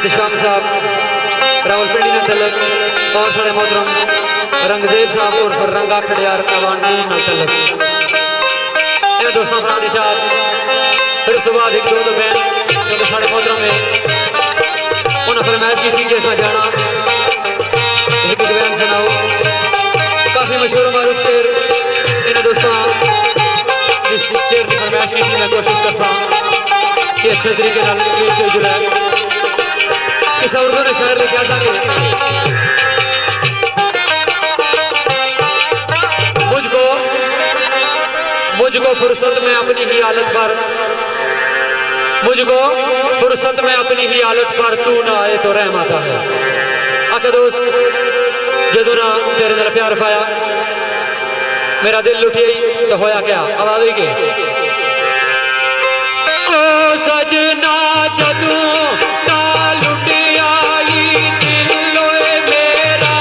एहतशाम साहब रावलपिंडी ने तलक और सारे मोहतरम रंगजेब साहब और फिर रंगा खड़ियार कवानी न तलक ये दोस्तों फरानी साहब फिर सुबह एक दो बहन जो सारे मोहतरम है उन्हें फरमाइश की थी कि ऐसा जाना एक बयान सुनाओ काफ़ी मशहूर मारूफ शेर इन्हें दोस्तों इस शेर की फरमाइश की थी मैं कोशिश करता हूँ कि अच्छे तरीके से जुड़ा इस उर्दू ने शायर लिखा था कि मुझको फुर्सत में अपनी ही हालत पर मुझको फुर्सत में अपनी ही हालत पर तू ना आए तो रहम आता है। आके दोस्त जदों ना तेरे नाल प्यार पाया मेरा दिल लुटी तो होया क्या आवाज के ओ सजना जदों ना लुट आई दिल लोए मेरा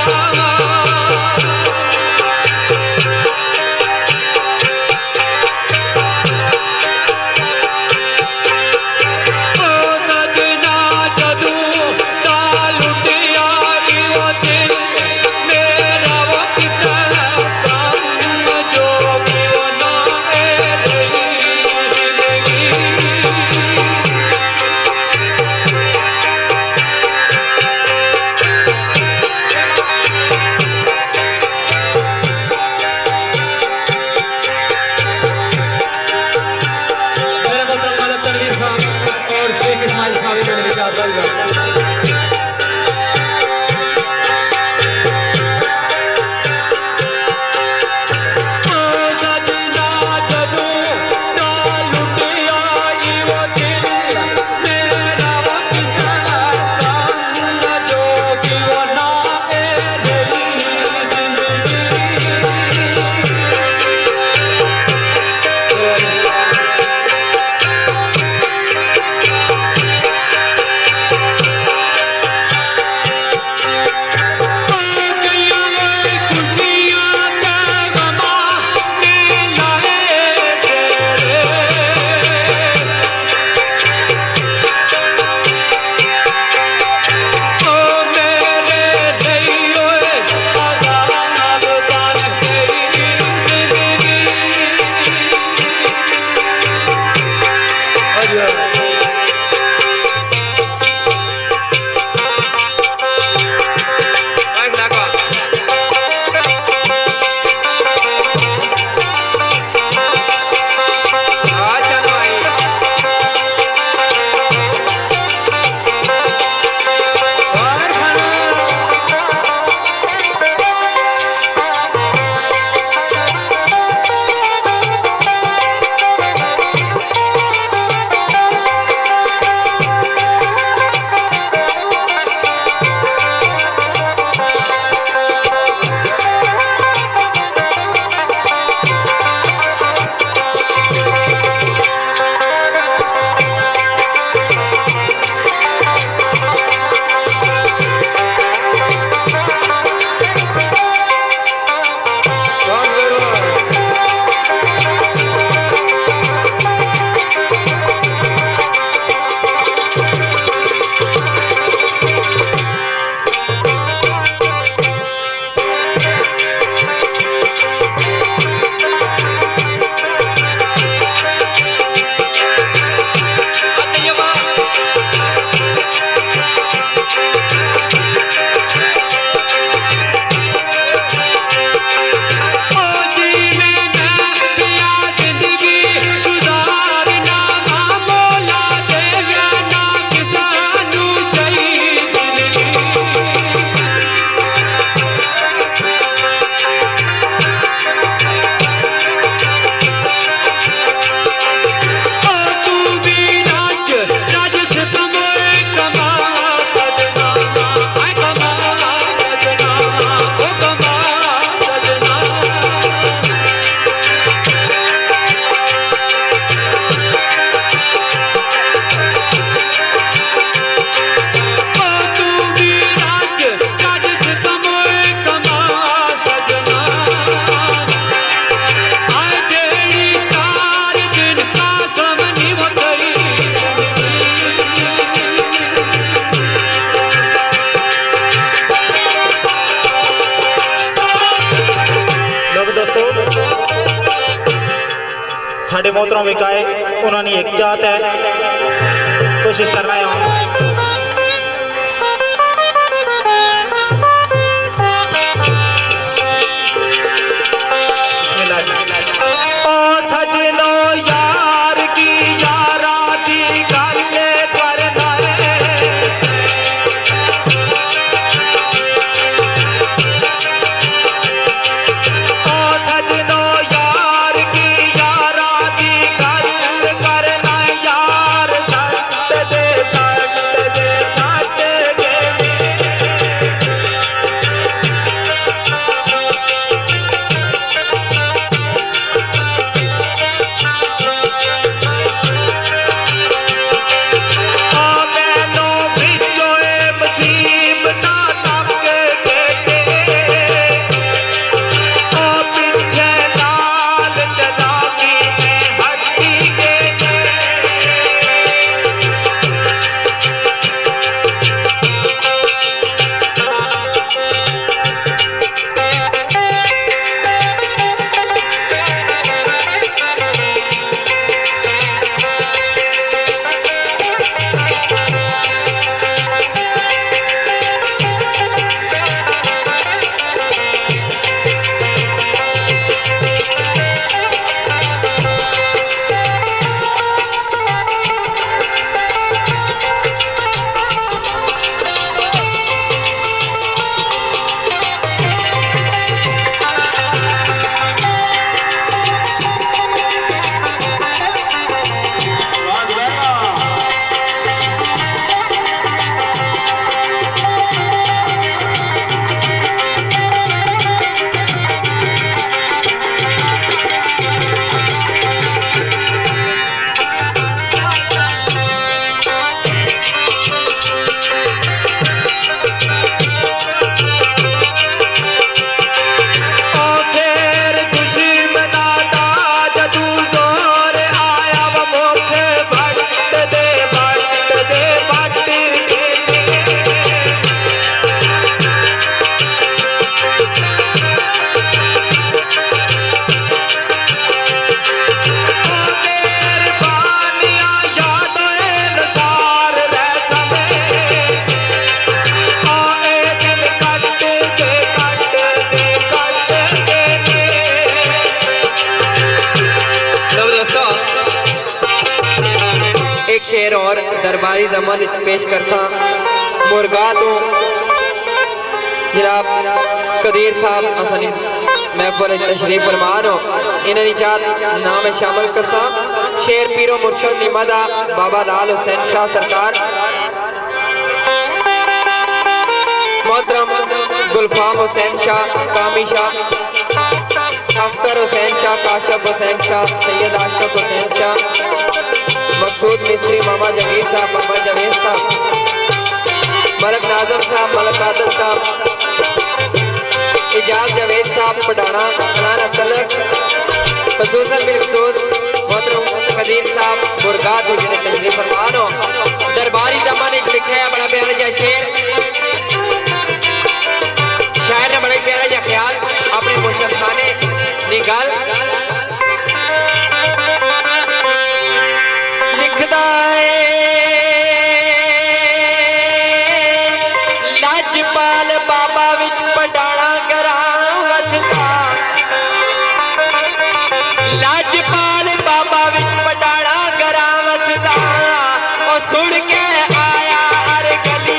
साढ़े मोहतरों विकाए उन्होंने एक जात है, कोशिश करना है। शेर और दरबारी जमान पेश करसा मुर्गा तो जनाब कदीर साहब असनी महफिल तशरीफ फरमान हो इन्हें चार नाम शामिल करसा शेर पीरो मुर्शद निमदा बाबा लाल हुसैन शाह सरकार मोहतरम गुलफाम हुसैन शाह कामी शाह अख्तर हुसैन शाह काशफ हुसैन शाह सैयद आशफ हुसैन शाह मकसूद मिस्त्री मामा जमीर साहब मामा जमीर साहब मलक नाजम साहब मलक आदम साहब इजाज जवेद साहब पटाना फलाना तलक खसूसन बिलखसूस मोहतरम कदीर साहब मुर्गा जिन्हें तशरीफ फरमान हो दरबारी जमाने लिखा है बड़ा प्यारा जा शेर शायर ने बड़ा प्यारा जा ख्याल अपने मुर्शद खाने निकाल लिखदा लाजपाल बाबा विच पटाना करा वसदा लाजपाल बाबा विच पटाना करा वसदा और सुन के आया हर गली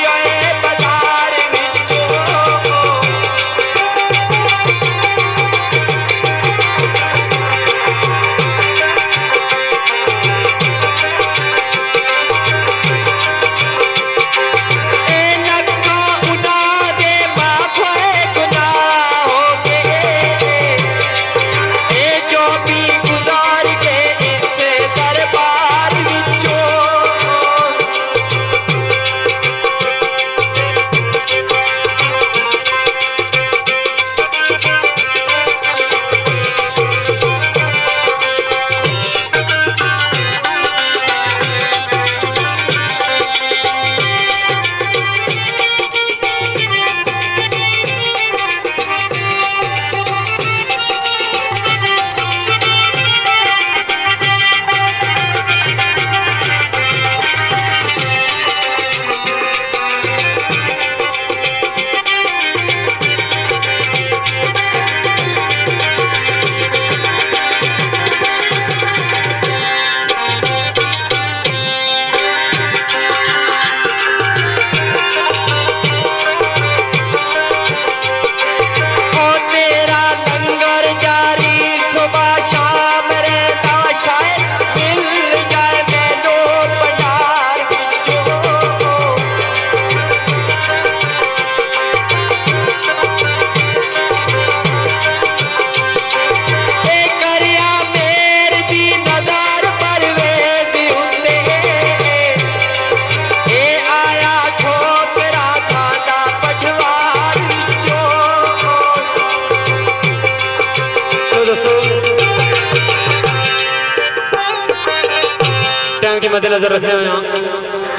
टाइम की मद्देनजर रखने हुए यहाँ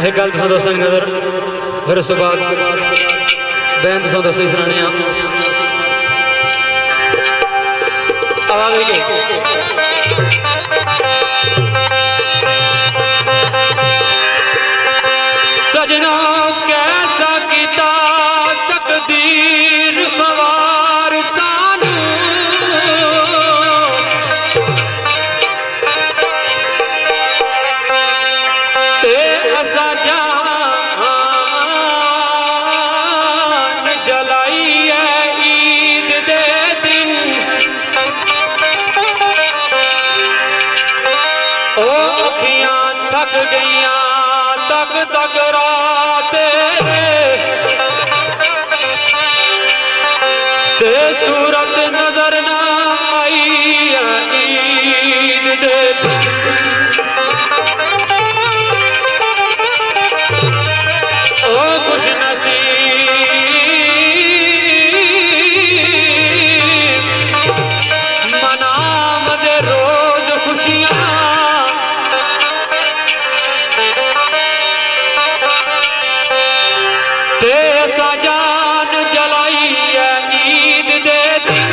एक गल तुम दोस्तों की नजर, फिर उस बाद बैन तुम दोस्तों की सुनाने आवाज आई सजना कैसा किता तकदीर सवार सानू ते असा जान जलाई है ईद दे दिन ओ अखियां थक गईयां तक तक राते ते सूरत नजर ना आई ईद दे ओ खुश नसीब मनाम दे रोज खुशियां ते असा जान जलाई है ईद दे दिन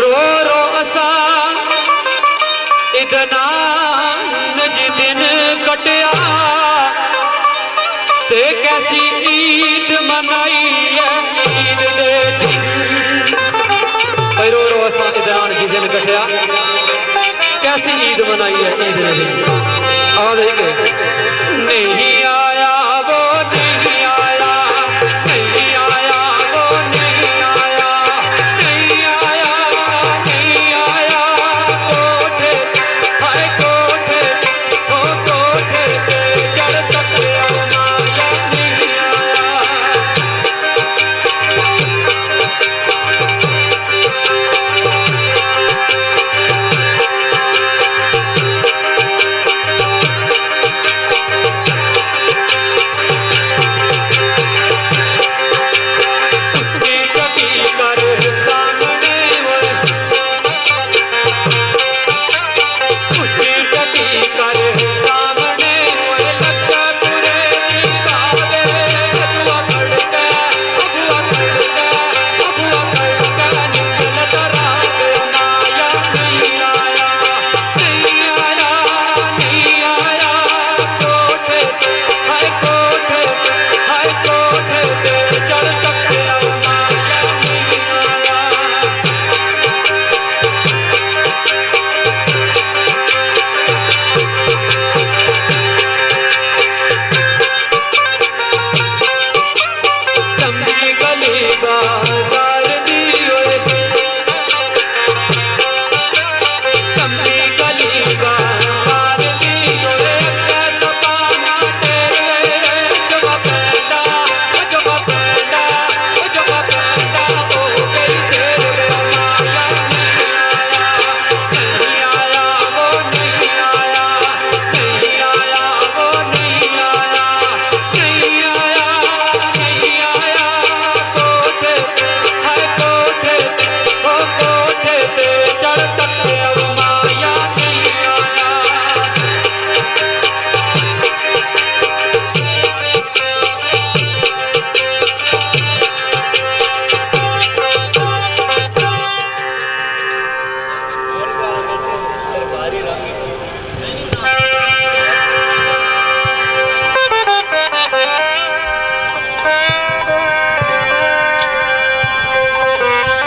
रो रो असा इतना नज दिन कटिया ते कैसी ईद मनाई है ईद दे दिन रो रो असा इतना नज दिन कटिया कैसी ईद मनाई है ईद दे दिन आ देखे नहीं आया वो नहीं आया नहीं आया वो नहीं आया नहीं आया नहीं आया कोठे हाय कोठे ओ कोठे पे चढ़ सकते आना या नहीं आया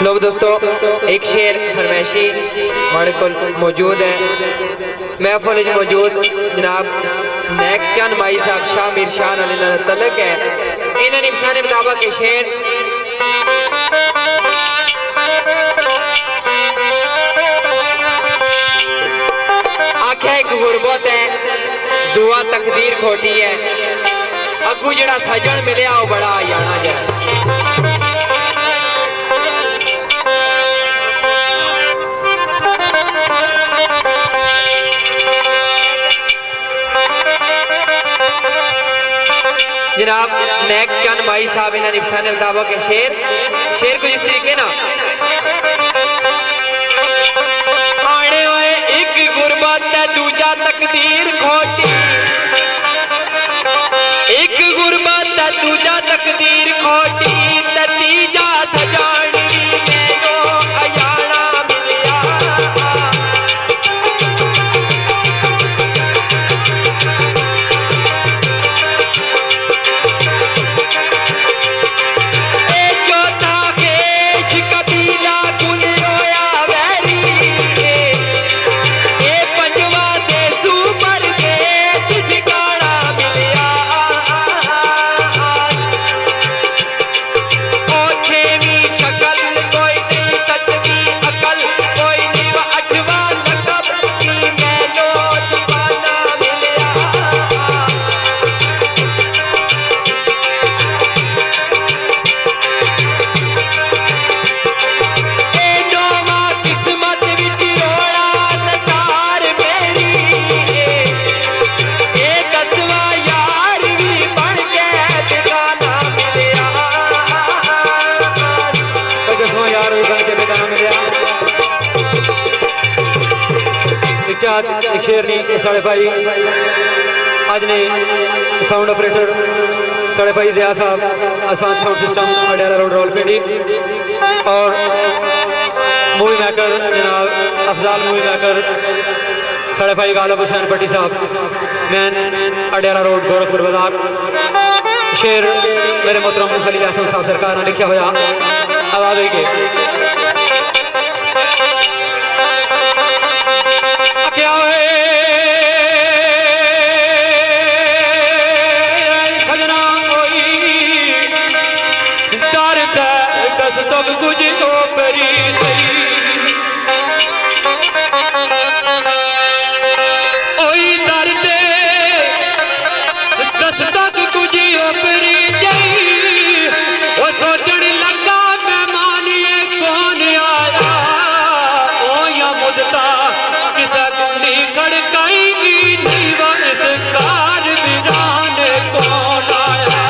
लो दोस्तों एक शेर फरमैशी हमारे को मौजूद है महफिल मौजूद जनाब नेक चंद माई साहब शाह मीर शाह अली तलक है इन्होंने निशाने मुताबिक के शेर आख्या एक गुरबत है दुआ तकदीर खोटी है अगू जड़ा सजन मिले वो बड़ा आना जाए जनाब नेक चंद भाई साहब इन्होंने निशाने मुताबिक के शेर कुछ इस तरीके ना आने वाले एक गुरबत दूजा तकदीर खोटी नतीजा सजानी मैनू अयाना मिलिया एक शेर नहीं साढ़े भाई आज ने साउंड ऑपरेटर साढ़े भाई ज़िया साहब आसान sound system Adiala road Rawalpindi और मूवी मेकर जनाब अफजाल मूवी मेकर साढ़े भाई गालिब हुसैन भट्टी साहब मैन अडियाला रोड गोरखपुर बाजार शेर मेरे मोहतरम खलील अहसन साहब सरकार ने लिखा हुआ आवाज़ के क्या सजना कोई दर्द दस तक गुजरो परी ओई दर्द दस तक गुजरो परी वो सोचन लगा मेहमानिए कौन आया ओ या मुदता खड़काएगी नीवा इस कार बिराने कौन आया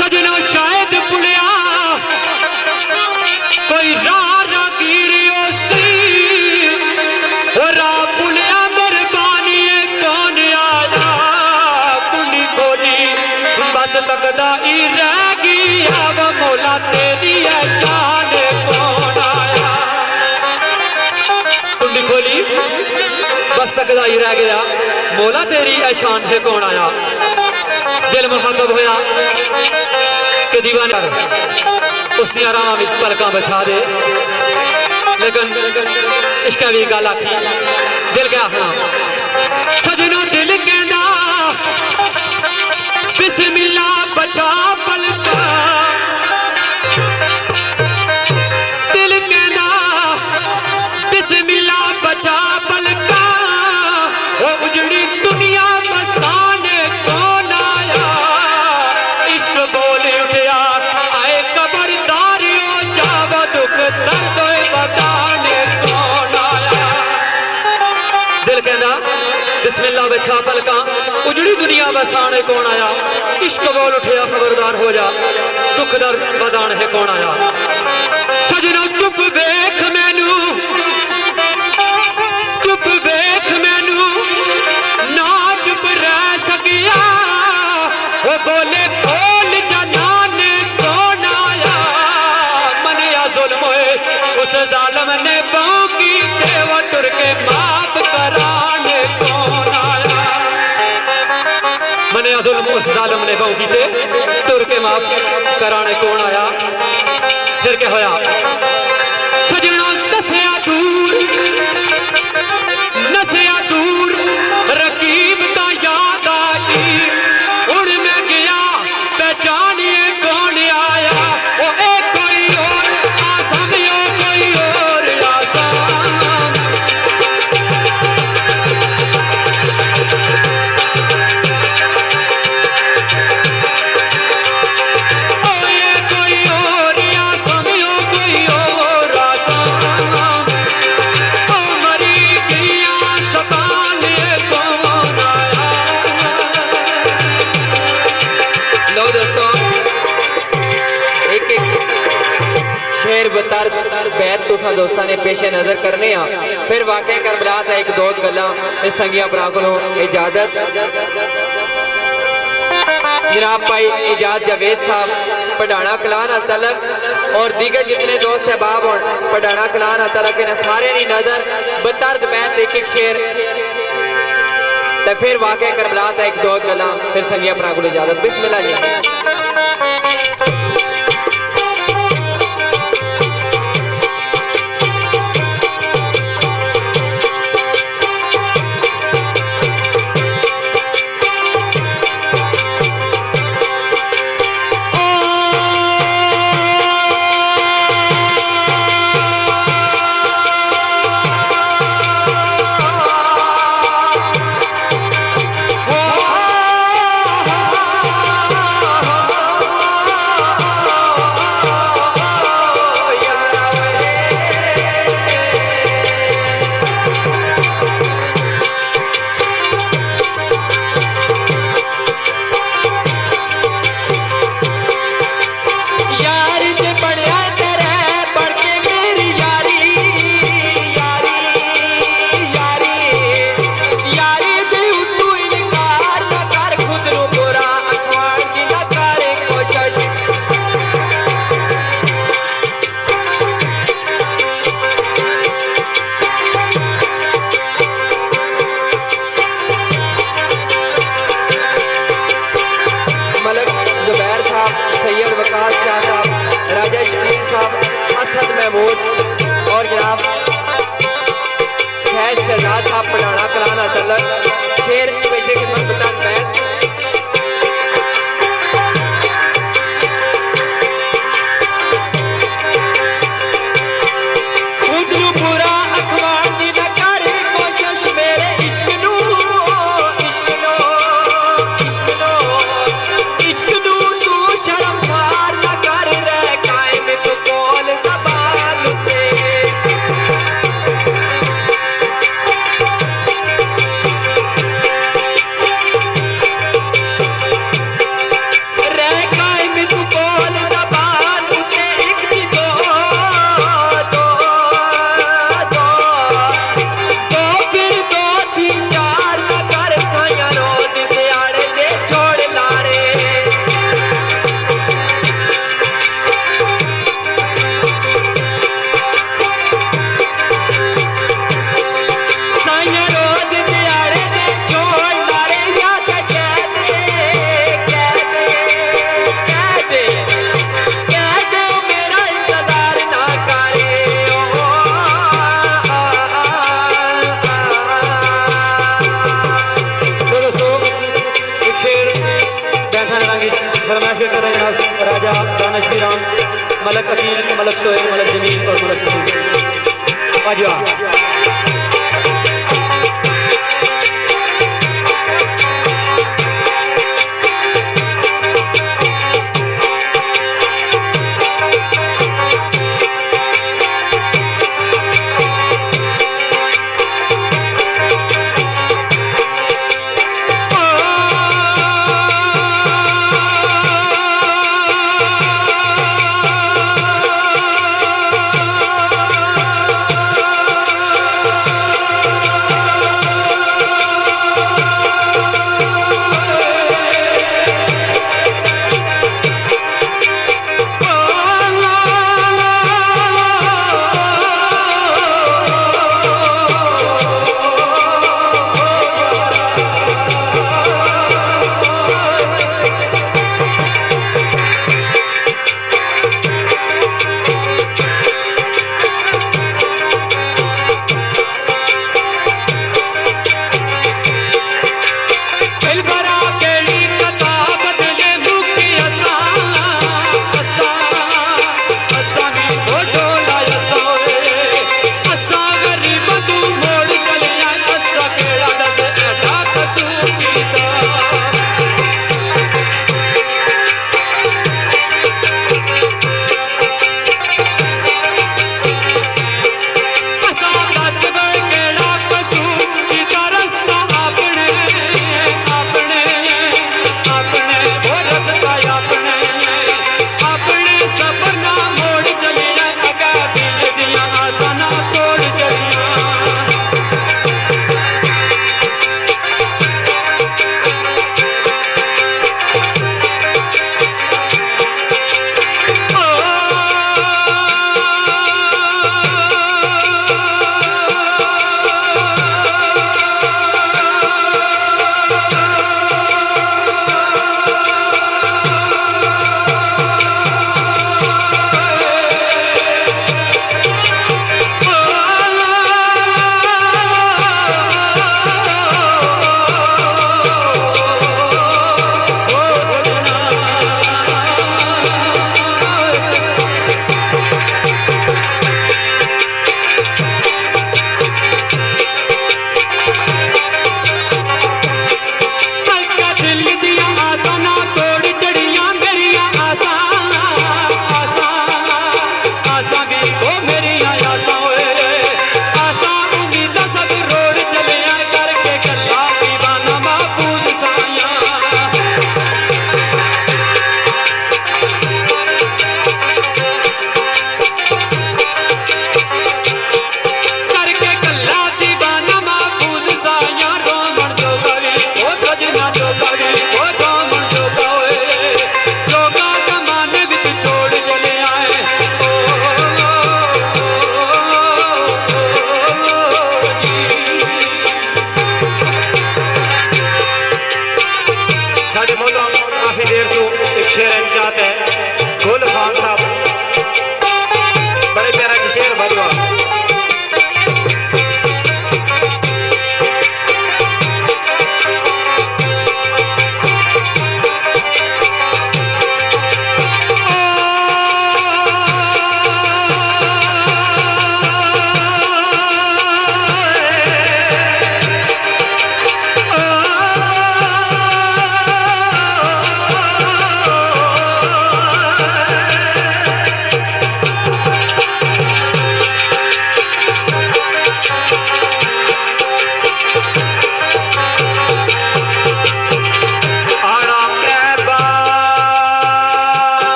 सजना शायद पुलिया कोई रारा गिरियो सी रा पुलिया मेहरबानी कौन आया कुंडी खोली बस तकदा ही रह गया वो मौला तेरी है जान कौन आया कुंडी खोली बस तक ही रह गया मौला तेरी ऐशान है कौन आया दिल मुखातब होया कि दीवाना उस रावां विच पलकां बछा दे लेकिन इश्क भी गल आखी दिल क्या आखना सजना दिल कहना बिस्मिल्लाह बचा पलका दिल कहना बिस्मिल्लाह बचा पलका वो उजड़ी दुनिया बसाने कौन आया इश्क बोल उठया आए खबरदारियों जावा दुख दर्द बताने कौन आया दिल कहना बिस्मिल्लाह बचा पलका उजड़ी दुनिया बसाने कौन आया इश्क बोल उठया खबरदार हो जा दुख दर्द बताने है कौन आया सजना चुप वेख मैनू चुप वेख मैनू ना चुप रह सकिया वो बोले बोल जनाने कौन आया मनिया जुल्म होए उस जालिम ने बहु की वो तुर के माफ कराने कौन आया मनिया जुल्म उस जालिम ने बहु की तुर के माफ कराने कौन आया फिर क्या होया सजना दसिया दूर नसिया दूर रकीब का याद आई हुण मैं गया पहचानिए कौन आया वो एक कोई और आसम यो कोई और आसम ओ ये कोई और आसम यो कोई और आसम शेर बतर बैत तुसा दोस्तां ने पेशे नजर करने फिर वाकई करबला दा एक दो गल्लां इस संगिया भरा को इजाजत। जनाब भाई इजाज जावेद साहब पढ़ाना कलाना तलक और दीगर जितने दोस्त अहबाब और पढ़ाना कलाना तलक इन सारे की नजर बतर्ज बैत एक एक शेर तो फिर वाकई करबला दा एक दो गल्लां फिर संगिया भरा को इजाजत। बिस्मिल्लाह जी। और जनाब फैज शहजाद साहब पढ़ाना कलाना तलक शेर पैसे खिदमत बता बैत। राजा दानिश राम मलक अकील मलक सोहेल मलक जमील और मलक सलीम आजवा।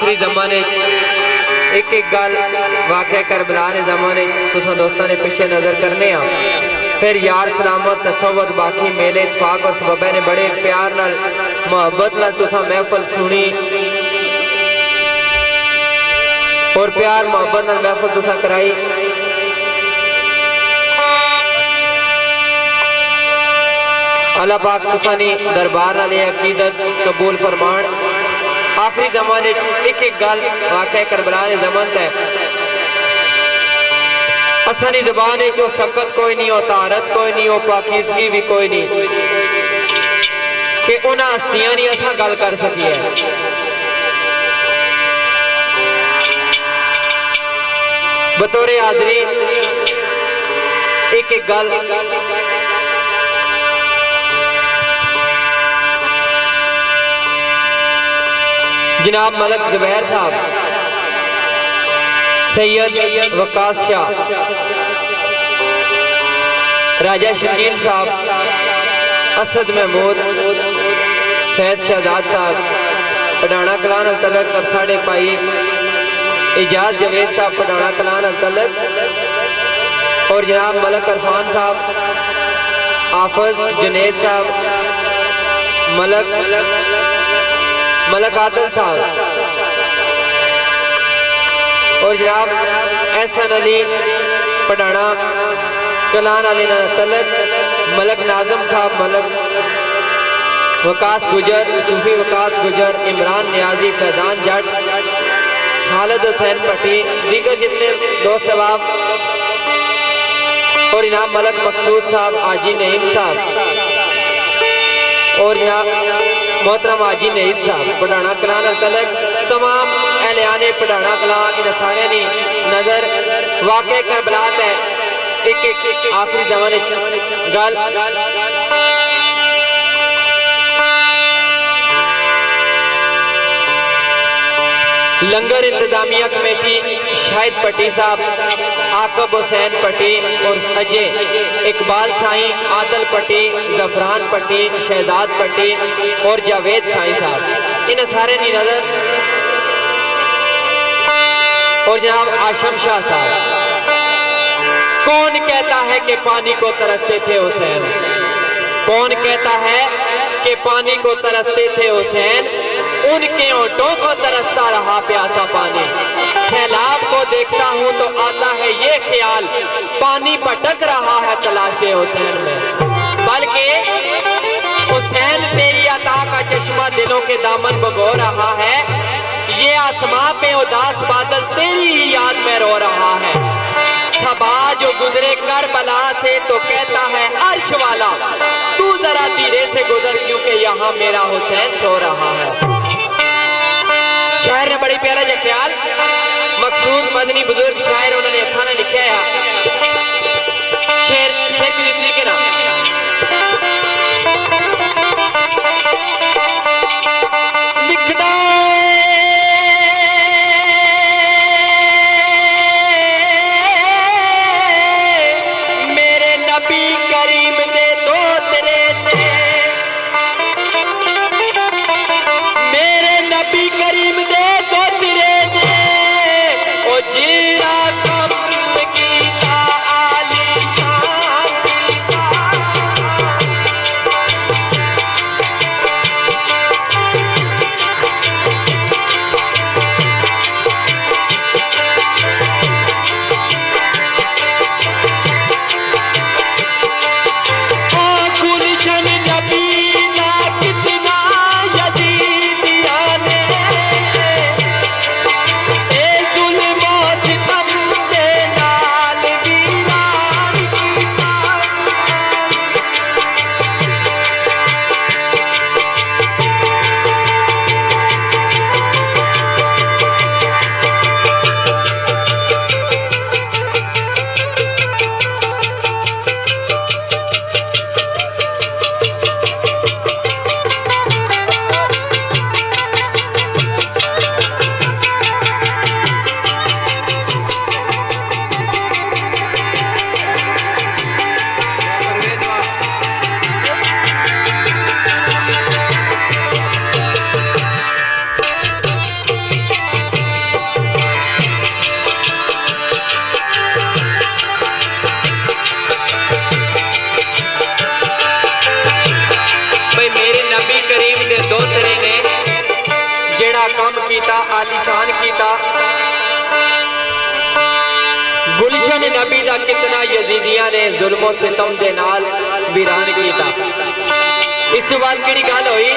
आखिरी जमाने एक एक गल वाकया करबला ने जमाने तुसा दोस्तों ने पीछे नजर करने फिर यार सलामत तसव्वुत बाकी मेले इत्फाक और सबबे ने बड़े प्यार नाल मोहब्बत नाल तुसा महफिल सुनी और प्यार मोहब्बत नाल महफिल तुसा कराई। अल्लाह पाक तुसानी दरबार नाल अकीदत कबूल फरमान। आखिरी जमाने एक एक गल वाकया करबला ने जमानत है असनी जबान जो सकत कोई नहीं हो तारत कोई नहीं हो पाकीज़गी भी कोई नहीं कि उन्हें हस्तियां नहीं असा गल कर सकी है। बतौरे हाजरी एक एक गल जनाब मलक जुबैर साहब सैयद वकास शाह राजा शकील साहब असद महमूद फैज शहजाद साहब पढ़ाना कलान तलक और साढ़े भाई इजाज जवेद साहब पढ़ाना कलान तलक और जनाब मलक अरफान साहब आफज जुनेद साहब मलक आदल साहब और जनाब एहसन अली पढ़ाना कलान अली तलक मलक नाजम साहब मलक वकास गुजर सूफी वकास गुजर इमरान नियाजी फैजान जट खालिद हुसैन पट्टी दीगर जितने दोस्त अहबाब और जनाब मलक मकसूद साहब आजी नईम साहब और जनाब मोहतरम आजी नईम साहब पढ़ाना कलान तलक तमाम एहलियाने पढ़ाना कला इन सारे नी नजर वाकई करबला है एक एक आखिरी जमाने गल लंगर इंतजामिया कमेटी शाहिद पट्टी साहब आकब हुसैन पट्टी और अजय इकबाल साईं आदल पट्टी जफरान पट्टी शहजाद पट्टी और जावेद साईं साहब इन सारे नी नजर और जनाब आशम शाह साहब। कौन कहता है कि पानी को तरसते थे हुसैन, कौन कहता है कि पानी को तरसते थे हुसैन, उनके होठों को तरसता रहा प्यासा पानी। सैलाब को देखता हूं तो आता है ये ख्याल पानी भटक रहा है तलाशे हुसैन में। बल्कि हुसैन तेरी अता का चश्मा दिलों के दामन भगो रहा है, ये आसमां पे उदास बादल तेरी ही याद में रो रहा है। सबा जो गुजरे करबला से तो कहता है अर्श वाला तू जरा धीरे से गुजर क्योंकि यहाँ मेरा हुसैन सो रहा है। शायर ने बड़ी प्यारा जो ख्याल मकसूद मदनी बुजुर्ग शायर उन्होंने हथा ने लिखा है शेर शेर की तरीके ना लिखदा जीरा कम कीता आली आलीशान कीता। गुलशन नबी दा कितना यजीदियां ने जुल्मो सितम दे नाल वीरान कीता। इस तो बाद केड़ी गल होई,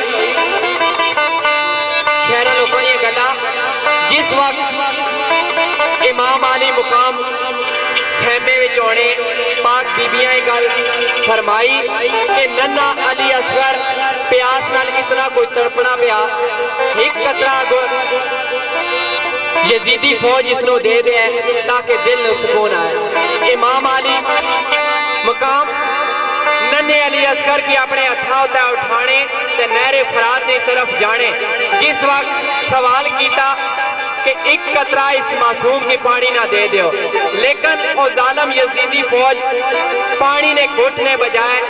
शहरा लोगों ने गला जिस वक्त इमाम अली मुकाम खेमे विच आने पाक बीबियां ये गल फरमाई कि नन्ना अली असगर प्यास नाल इतना कोई तड़पना पिया, एक कतरा यजीदी फौज इसनो दे दे ताकि दिल में सुकून आए। इमाम अली मुकाम नन्हे अली असगर की अपने हथा होता उठाने ते नहरे फरात की तरफ जाने। जिस वक्त सवाल किया कि एक कतरा इस मासूम की पानी ना दे दो, लेकिन वो जालम यजीदी फौज पानी ने घुटने बजाय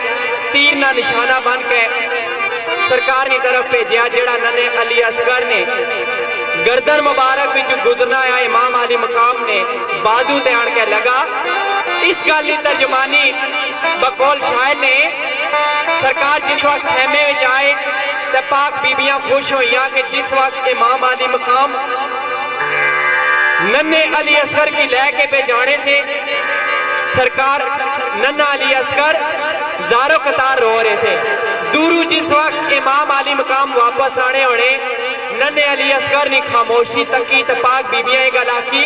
तीर ना निशाना बन के सरकार की तरफ भेजा, जड़ा नन्हे अली असगर ने गर्दन मुबारक विच गुजरना आया। इमाम अली मकाम ने बाजू ते आन के लगा। इस गल की तर्जमानी बकौल शायर ने सरकार जिस वक्त खेमे विच आए तो पाक बीबियां खुश हुई कि जिस वक्त इमाम अली मकाम नन्हे अली असगर की लैके पे जाने से सरकार नन्हा अली असगर जारो कतार रो रहे थे। दूरू जिस वक्त इमाम अली मकाम वापस आने होने नन्हे अली असगर ने खामोशी तकी तो पाक बीबियां ये गल आखी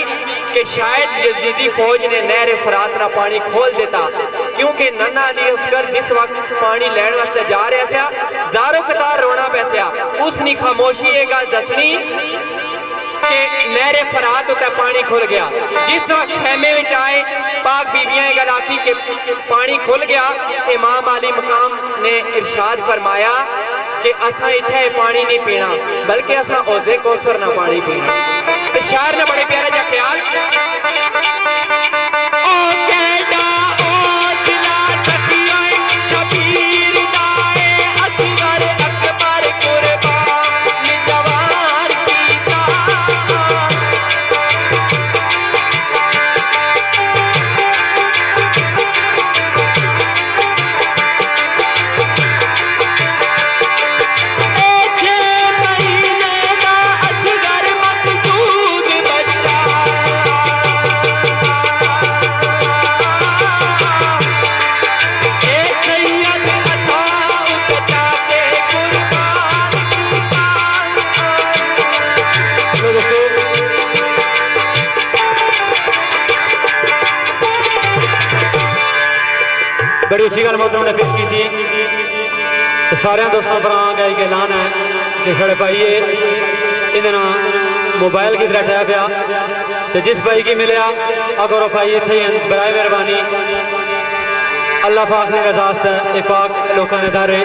कि शायद यजीदी फौज ने नहर फरात का पानी खोल देता, क्योंकि नन्हा अली असगर जिस वक्त पानी लैन वास्ते जा रहा था जारो कतार रोना पैसा। उसने खामोशी ये गल दसनी कि नहरे फरात उत्ते पानी खुल गया। जिस वक्त खेमे विच आए पाक बीबियां गल आखी कि पानी खुल गया। इमाम अली मकाम ने इरशाद फरमाया कि असा इत्थे पानी नहीं पीना, बल्कि असा औजे कौसर ना पानी पीना। तो शायर ने बड़े प्यारे जा ख्याल बड़ी अच्छी गल मोहतरम ने पेश की थी। तो सारे दोस्तों पर एक ऐलान है कि साढ़े भाई इन्हें मोबाइल की तरह टैप आ, तो जिस भाई की मिले अगर वो भाई इतने बराए मेहरबानी अल्लाह पाक ने रजास्त है पाक लोगों ने दारे।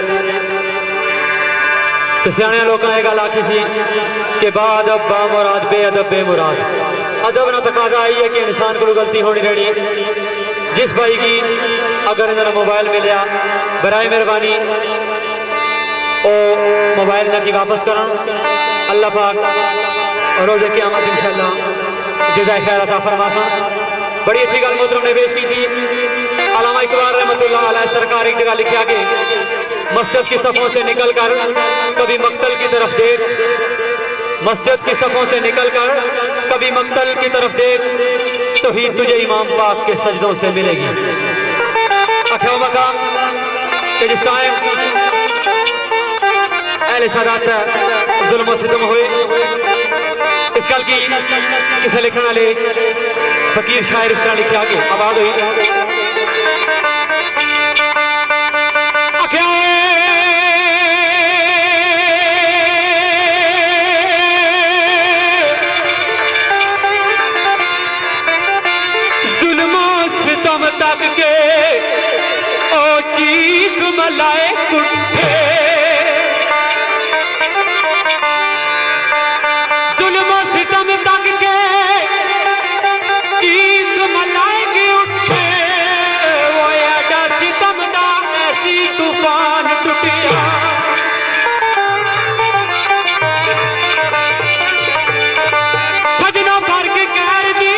तो सियाने लोगों ने गल आखी सी कि बाअदब बा मुराद बेअदब बे मुराद। अदब ना तकाजा आई है कि इंसान को गलती होनी रहनी। जिस भाई की अगर इन्होंने मोबाइल मिले बराए मेहरबानी ओ मोबाइल ना की वापस करा। अल्लाह पाक रोज़े क़यामत इंशाअल्लाह जज़ाए खैर अता फरमासा। बड़ी अच्छी गल मोहतरम ने पेश की थी। अल्लामा इकबाल रहमतुल्लाह अलैह सरकार एक जगह लिखा कि मस्जिद की सफ़ों से निकल कर कभी मक्तल की तरफ देख, मस्जिद की सफ़ों से निकल कर कभी मक्तल की तरफ देख, तो ही तुझे इमाम पाक के सजदों से मिलेगी। अख्या मकाम कि जिस टाइम अहले सादात जुल्म सितम हुए, इस गल की किसे लिखने वाले फकीर शायर इस तरह लिखा कि आबाद हुई तक के ओ चीख मलाए कुठे, जुल्म सितम तक के चीख मलाए के उठे। वो एडा सितम दा ऐसी तूफान टुटिया, सजना भर के कहर दी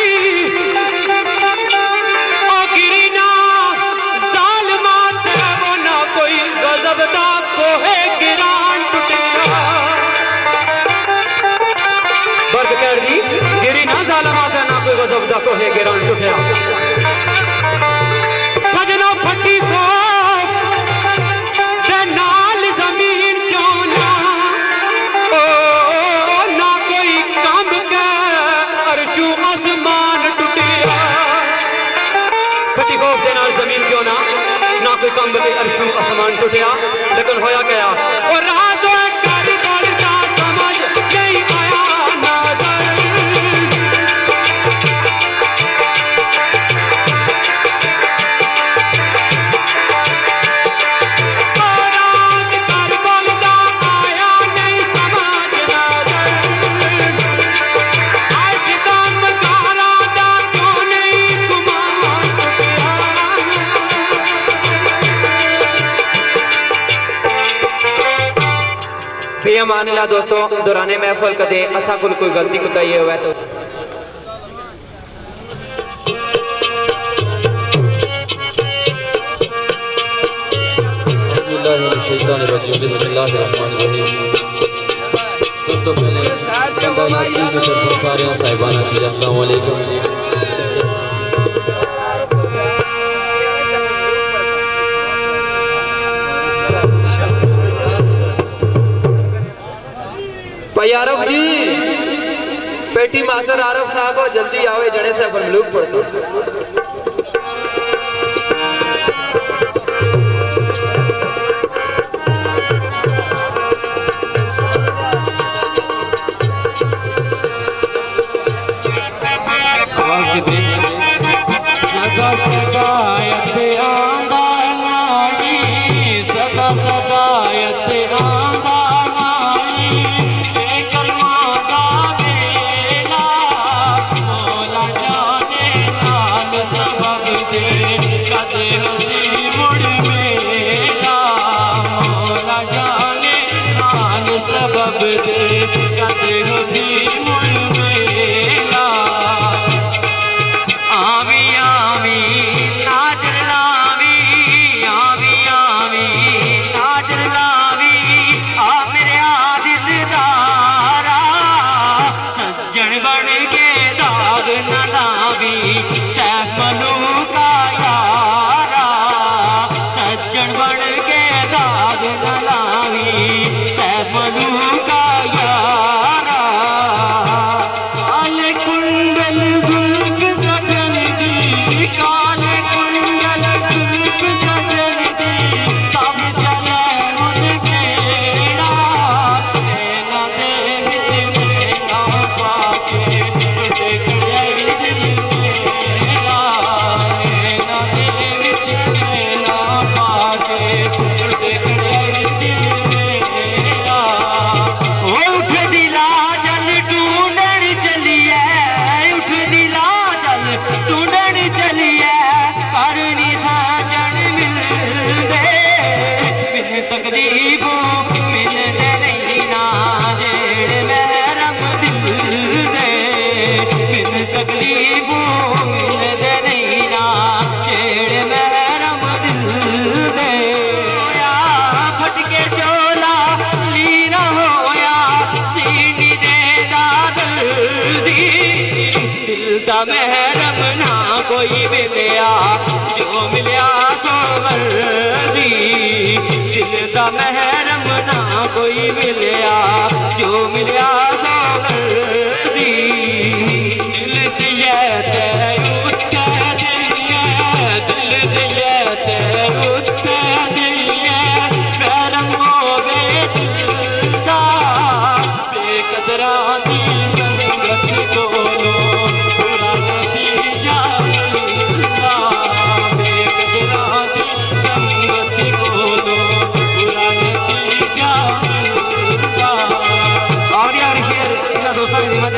बरकत लोहे के रण टूटिया सजना फटी को नाल जमीन क्यों ना ओ ना कोई कंब के अर्शू आसमान टूटिया फटी को नाल जमीन क्यों ना ना कोई कंब के अर्शू आसमान टूटिया लेकिन होया गया और रात फिर मान ला दोस्तों दौराने महफल कदे असा कोई गलती कुताई हुआ तो सब तो पहले सारे साहिबाना की अस्सलाम वालेकुम। भाई आरफ जी पेटी मास्टर आरफ साहब को जल्दी आवे जड़े से अपन मलूक पड़ सो महरम ना कोई मिलया जो मिलया सो वर्दी दिल दा महरम ना कोई मिलया जो मिलया सो वर्दी दिल दिया ते उत्ते दिया दिल दिया ते उत्ते दिया महरम हो गए दिल दा बेकदरा दी संगत कोलो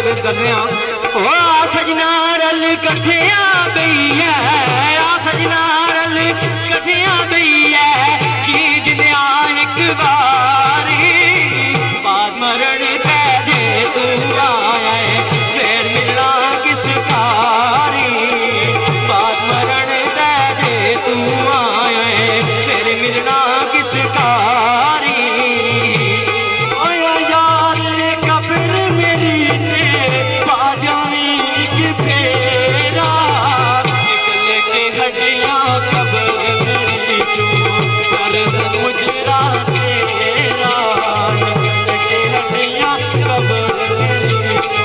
पेश कर रहे हैं ओ सजना रल कठिया बई है आ सजना रल कठिया बई है चीज दिया एक बारी बाद मरण पे जे तू आया है फिर मिलना किस कारी बाद मरण पे जे तू आया है फिर मिलना किस कारी फेरा चो कर मुजरा तेरा के हड्डियां कब्र मेरी चो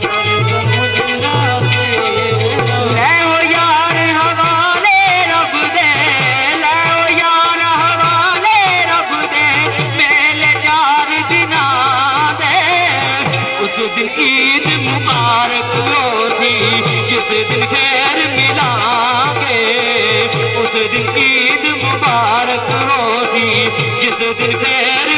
कर मुजरा तेरा ले ओ यार हवाले रब दे ले ओ यार हवाले रब दे मेले 4 दिना दे उस दिन ईद मुबारक होती जिस दिन खैर मिलांगे उस दिन ईद मुबारक होती जिस दिन खैर